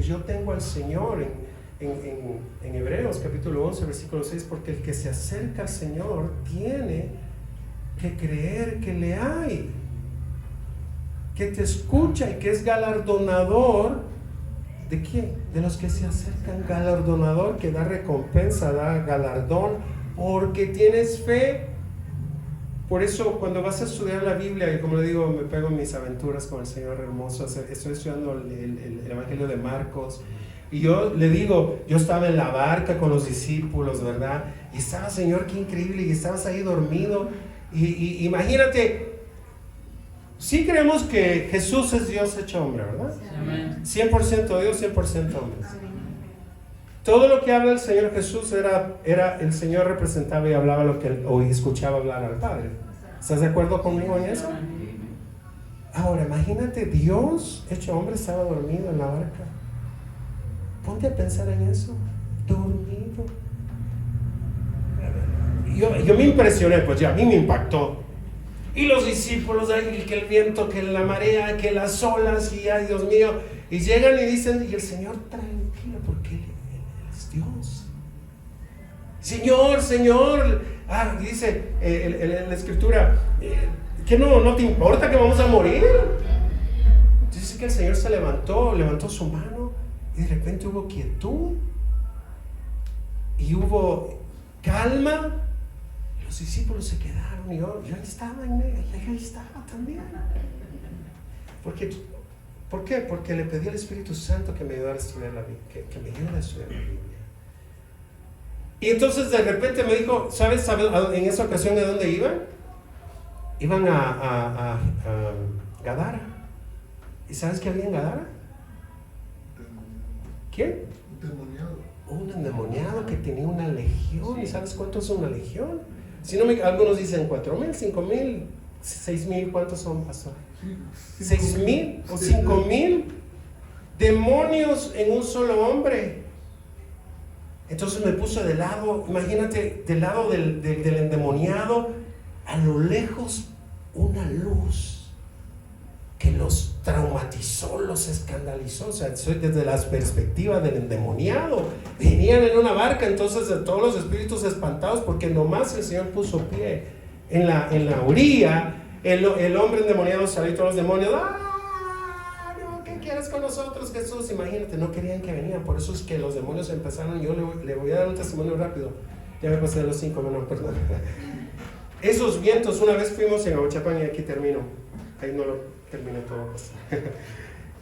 yo tengo al Señor en Hebreos capítulo 11, versículo 6, porque el que se acerca al Señor tiene que creer que le hay, que te escucha y que es galardonador. ¿De quién? De los que se acercan, galardonador, que da recompensa, da galardón, porque tienes fe. Por eso cuando vas a estudiar la Biblia, y como le digo, me pego en mis aventuras con el Señor hermoso, estoy estudiando el Evangelio de Marcos, y yo le digo, yo estaba en la barca con los discípulos, ¿verdad? Y estaba, Señor, qué increíble, y estabas ahí dormido, y imagínate, sí creemos que Jesús es Dios hecho hombre, ¿verdad? 100% Dios, 100% hombre. Todo lo que habla el Señor Jesús era el Señor representaba y hablaba lo que él hoy escuchaba hablar al Padre. ¿Estás de acuerdo conmigo en eso? Ahora, imagínate, Dios hecho hombre estaba dormido en la barca. Ponte a pensar en eso, dormido. Yo me impresioné, pues ya a mí me impactó. Y los discípulos, que el viento, que la marea, que las olas, y ay, Dios mío. Y llegan y dicen, y el Señor tranquilo, porque Él es Dios. Señor, y dice en la Escritura, ¿que no te importa que vamos a morir? Dice que el Señor se levantó su mano, y de repente hubo quietud, y hubo calma. Los discípulos se quedaron, y yo ahí estaba también. ¿Por qué? Porque le pedí al Espíritu Santo que me ayudara a estudiar la Biblia, que me ayudara a estudiar la Biblia. Y entonces de repente me dijo, ¿sabes en esa ocasión de dónde iban? Iban a Gadara. ¿Y sabes qué había en Gadara? ¿Quién? Un endemoniado que tenía una legión. ¿Y sabes cuánto es una legión? Algunos dicen 4,000, 5,000, 6,000. ¿Cuántos son, pastor? 6,000 o 5,000 demonios en un solo hombre. Entonces me puso de lado, imagínate, del lado del endemoniado, a lo lejos una luz que los traumatizó, los escandalizó. O sea, soy desde la perspectiva del endemoniado. Venían en una barca, entonces de todos los espíritus espantados, porque nomás el Señor puso pie en la orilla. El hombre endemoniado salió y todos los demonios, no, ¿qué quieres con nosotros, Jesús? Imagínate, no querían que venían. Por eso es que los demonios empezaron. Yo le voy a dar un testimonio rápido. Ya me pasé de los 5, no, perdón. Esos vientos, una vez fuimos en Aguachapán, y aquí termino. Ahí no lo terminé todo.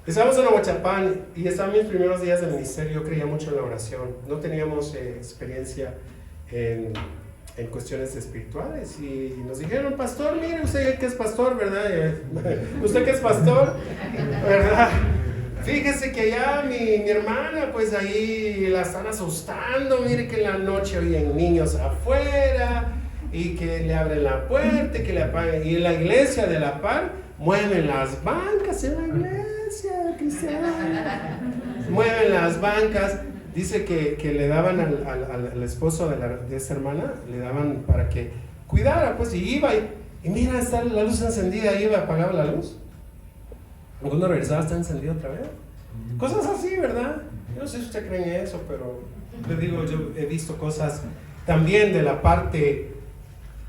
Estábamos en Aguachapán y estaban mis primeros días de ministerio. Yo creía mucho en la oración. No teníamos experiencia en cuestiones espirituales, y nos dijeron, pastor, mire usted que es pastor, ¿verdad? Usted que es pastor, ¿verdad? Fíjese que allá mi hermana, pues ahí la están asustando. Mire que en la noche oyen niños afuera, y que le abren la puerta, y que le apagan. Y en la iglesia de la par mueven las bancas, en la iglesia cristiana mueven las bancas. Dice que le daban al esposo de esa hermana, le daban para que cuidara, pues, y iba y mira, está la luz encendida, iba, apagaba la luz. Cuando regresaba está encendida otra vez. Cosas así, ¿verdad? Yo no sé si usted cree en eso, pero les digo, yo he visto cosas también de la parte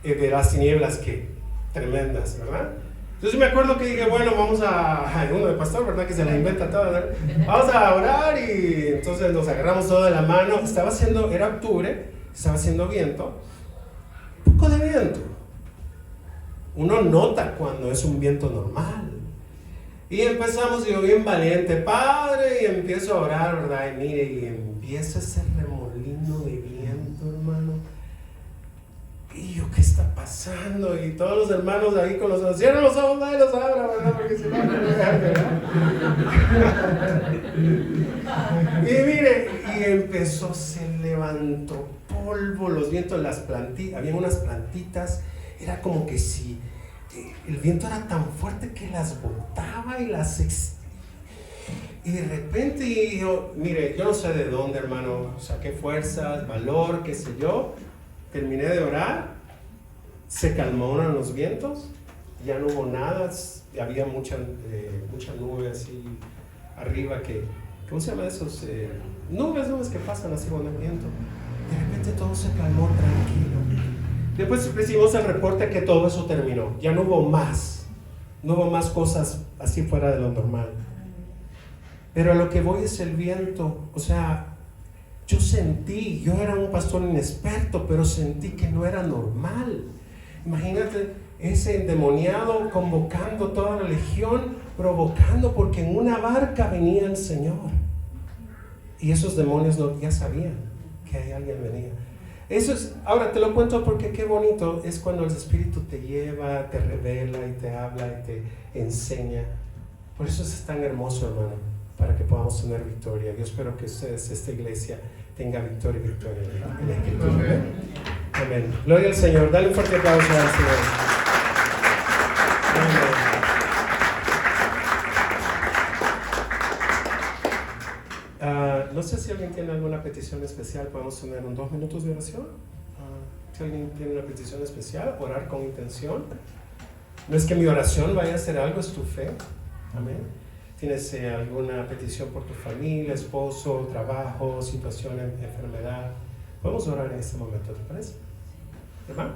de las tinieblas que tremendas, ¿verdad? Entonces me acuerdo que dije, bueno, vamos uno de pastor, ¿verdad? Que se la inventa toda, ¿verdad? Vamos a orar y entonces nos agarramos todo de la mano. Era octubre, estaba haciendo viento, un poco de viento. Uno nota cuando es un viento normal. Y empezamos, yo bien valiente, Padre, y empiezo a orar, ¿verdad? Y mire, y empieza ese remolino de viento, hermano. Y yo, ¿qué está pasando? Y todos los hermanos ahí con los ojos, cierran los ojos, nadie los abra, ¿verdad? Porque si no, ¿verdad? Y mire, y empezó, se levantó polvo, los vientos, las plantitas, había unas plantitas, era como que si el viento era tan fuerte que las botaba y y de repente yo, mire, yo no sé de dónde, hermano, saqué fuerzas, valor, qué sé yo, terminé de orar, se calmaron los vientos, ya no hubo nada, había mucha nube así arriba ¿cómo se llama esos? Nubes que pasan así con el viento. De repente todo se calmó tranquilo. Después recibimos el reporte que todo eso terminó, ya no hubo más cosas así fuera de lo normal. Pero a lo que voy es el viento, o sea, yo era un pastor inexperto, pero sentí que no era normal. Imagínate ese endemoniado convocando toda la legión, provocando, porque en una barca venía el Señor. Y esos demonios ya sabían que alguien venía. Ahora te lo cuento porque qué bonito es cuando el Espíritu te lleva, te revela y te habla y te enseña. Por eso es tan hermoso, hermano, para que podamos tener victoria. Yo espero que ustedes, esta iglesia, tenga victoria en la Escritura. Amén. Amén. Gloria al Señor. Dale un fuerte aplauso al Señor. Amén. No sé si alguien tiene alguna petición especial. Podemos tener 2 minutos de oración. Si alguien tiene una petición especial, orar con intención. No es que mi oración vaya a hacer algo, es tu fe. Amén. ¿Tienes alguna petición por tu familia, esposo, trabajo, situación, enfermedad? Podemos orar en este momento, ¿te parece? ¿Hermano?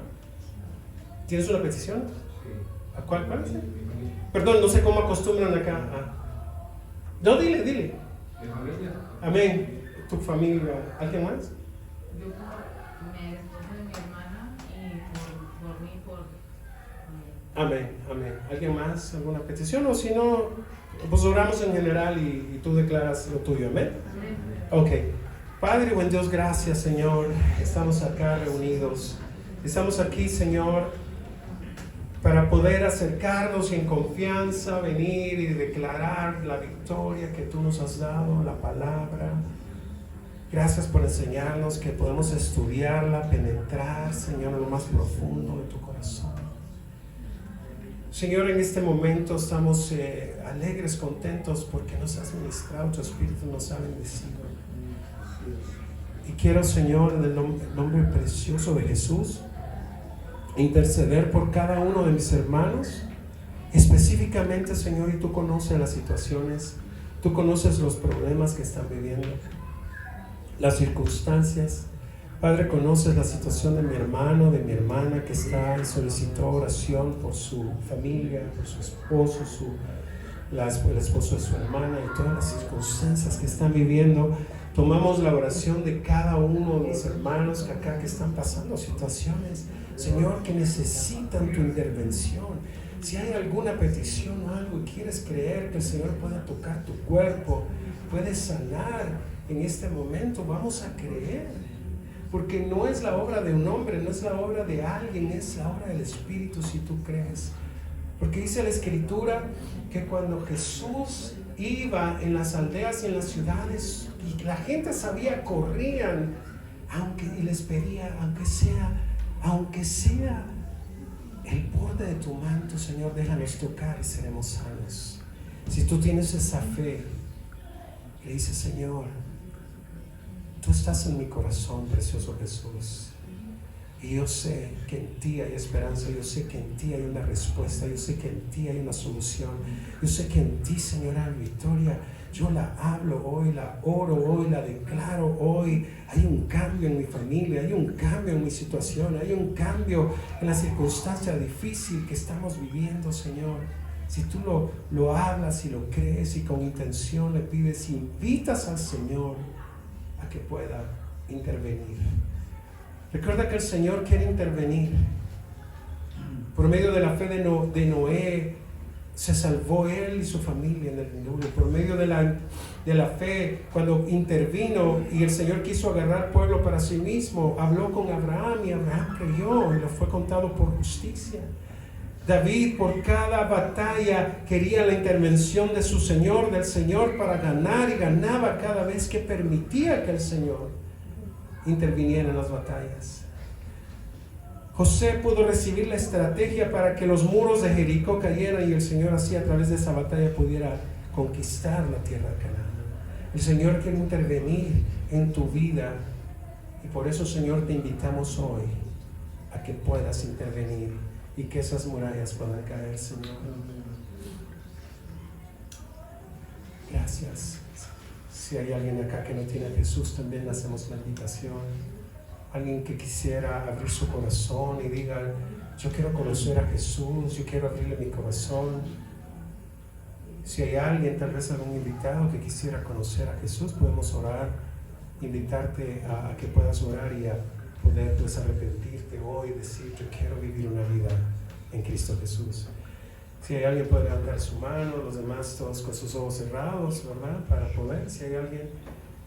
¿Tienes una petición? ¿A cuál es? Perdón, no sé cómo acostumbran acá. No, dile. Mi familia. Amén. ¿Tu familia? ¿Alguien más? Yo por mi esposo de mi hermana y por mí, Amén. ¿Alguien más? ¿Alguna petición? O si no, pues oramos en general y tú declaras lo tuyo. Amén. Ok. Padre, buen Dios, gracias, Señor. Estamos acá reunidos. Estamos aquí, Señor, para poder acercarnos en confianza, venir y declarar la victoria que tú nos has dado, la palabra. Gracias por enseñarnos que podemos estudiarla, penetrar, Señor, en lo más profundo de tu corazón. Señor, en este momento estamos alegres, contentos porque nos has ministrado, tu Espíritu nos ha bendecido. Y quiero, Señor, en el nombre precioso de Jesús, interceder por cada uno de mis hermanos, específicamente, Señor, y tú conoces las situaciones, tú conoces los problemas que están viviendo, las circunstancias. Padre, conoces la situación de mi hermano, de mi hermana que está y solicitó oración por su familia, por su esposo, el esposo de su hermana y todas las circunstancias que están viviendo. Tomamos la oración de cada uno de mis hermanos que están pasando situaciones, Señor, que necesitan tu intervención. Si hay alguna petición o algo y quieres creer que el Señor pueda tocar tu cuerpo, puede sanar en este momento, vamos a creer. Porque no es la obra de un hombre, no es la obra de alguien, es la obra del Espíritu si tú crees. Porque dice la Escritura que cuando Jesús iba en las aldeas y en las ciudades y la gente sabía, corrían y les pedía, aunque sea el borde de tu manto, Señor, déjanos tocar y seremos sanos. Si tú tienes esa fe, le dices, Señor, tú estás en mi corazón, precioso Jesús. Y yo sé que en ti hay esperanza, yo sé que en ti hay una respuesta, yo sé que en ti hay una solución, yo sé que en ti, Señor, hay victoria. Yo la hablo hoy, la oro hoy, la declaro hoy. Hay un cambio en mi familia, hay un cambio en mi situación, hay un cambio en la circunstancia difícil que estamos viviendo, Señor. Si tú lo hablas y lo crees y con intención le pides, invitas al Señor a que pueda intervenir. Recuerda que el Señor quiere intervenir. Por medio de la fe de Noé, se salvó él y su familia en el diluvio. Por medio de la fe, cuando intervino y el Señor quiso agarrar pueblo para sí mismo, habló con Abraham y Abraham creyó y le fue contado por justicia. David, por cada batalla, quería la intervención de su Señor, del Señor, para ganar, y ganaba cada vez que permitía que el Señor interviniera en las batallas. José pudo recibir la estrategia para que los muros de Jericó cayeran, y el Señor así a través de esa batalla pudiera conquistar la tierra de Canaán. El Señor quiere intervenir en tu vida, y por eso, Señor, te invitamos hoy a que puedas intervenir y que esas murallas puedan caer, Señor. Gracias. Si hay alguien acá que no tiene a Jesús, también le hacemos la invitación. Alguien que quisiera abrir su corazón y diga: yo quiero conocer a Jesús, yo quiero abrirle mi corazón. Si hay alguien, tal vez algún invitado que quisiera conocer a Jesús, podemos orar, invitarte a que puedas orar y a poder pues arrepentirte hoy y decir: yo quiero vivir una vida en Cristo Jesús. Si hay alguien, puede levantar su mano, los demás todos con sus ojos cerrados, ¿verdad? Para poder, si hay alguien,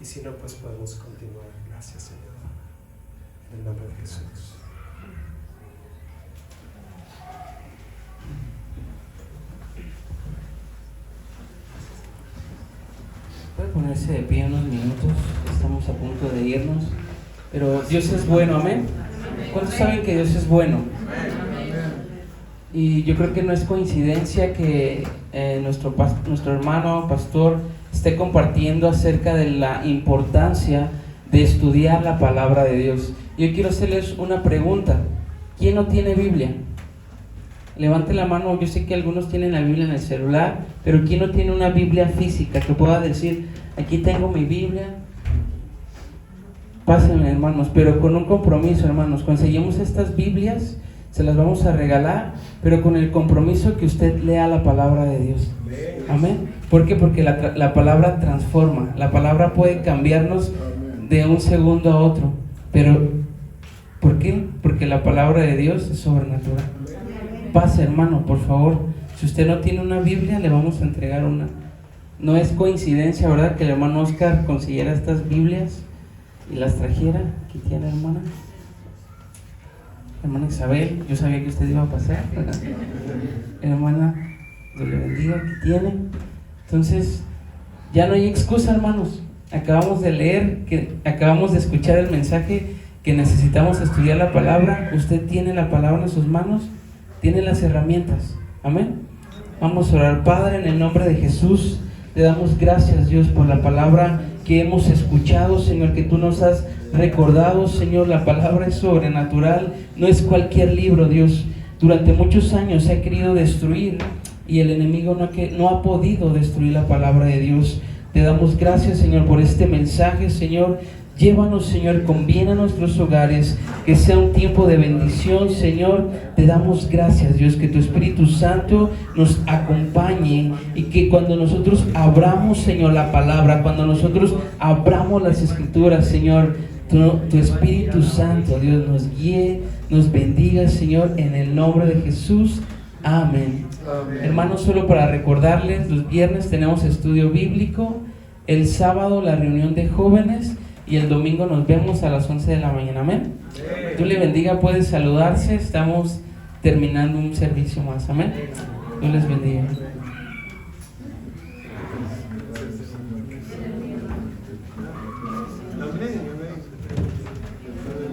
y si no, pues podemos continuar. Gracias, Señor. En el nombre de Jesús. Puede ponerse de pie unos minutos, estamos a punto de irnos, pero Dios es bueno, amén. ¿Cuántos saben que Dios es bueno? Y yo creo que no es coincidencia que nuestro hermano pastor esté compartiendo acerca de la importancia de estudiar la palabra de Dios. Yo quiero hacerles una pregunta: ¿quién no tiene Biblia? Levante la mano. Yo sé que algunos tienen la Biblia en el celular, pero ¿quién no tiene una Biblia física que pueda decir: aquí tengo mi Biblia? Pásenme, hermanos, pero con un compromiso, hermanos. Conseguimos estas Biblias, se las vamos a regalar, pero con el compromiso que usted lea la palabra de Dios. Amén. ¿Por qué? Porque la palabra transforma. La palabra puede cambiarnos de un segundo a otro. Pero, ¿por qué? Porque la palabra de Dios es sobrenatural. Pase, hermano, por favor. Si usted no tiene una Biblia, le vamos a entregar una. No es coincidencia, ¿verdad?, que el hermano Oscar consiguiera estas Biblias y las trajera. Aquí tiene, hermana. Hermana Isabel, yo sabía que usted iba a pasar. Hermana, Dios le bendiga, aquí tiene. Entonces, ya no hay excusa, hermanos. Acabamos de leer, acabamos de escuchar el mensaje que necesitamos estudiar la palabra. Usted tiene la palabra en sus manos, tiene las herramientas. Amén. Vamos a orar. Padre, en el nombre de Jesús, te damos gracias, Dios, por la palabra que hemos escuchado, Señor, que tú nos has recordado, Señor. La palabra es sobrenatural, no es cualquier libro, Dios. Durante muchos años se ha querido destruir y el enemigo no ha podido destruir la palabra de Dios. Te damos gracias, Señor, por este mensaje, Señor. Llévanos, Señor, con bien a nuestros hogares, que sea un tiempo de bendición, Señor. Te damos gracias, Dios, que tu Espíritu Santo nos acompañe y que cuando nosotros abramos, Señor, la palabra, cuando nosotros abramos las Escrituras, Señor, tu Espíritu Santo, Dios, nos guíe, nos bendiga, Señor, en el nombre de Jesús. Amén. Amén. Hermanos, solo para recordarles, los viernes tenemos estudio bíblico, el sábado la reunión de jóvenes y el domingo nos vemos a las 11 de la mañana. Amén. Dios le bendiga, pueden saludarse, estamos terminando un servicio más. Amén. Dios les bendiga.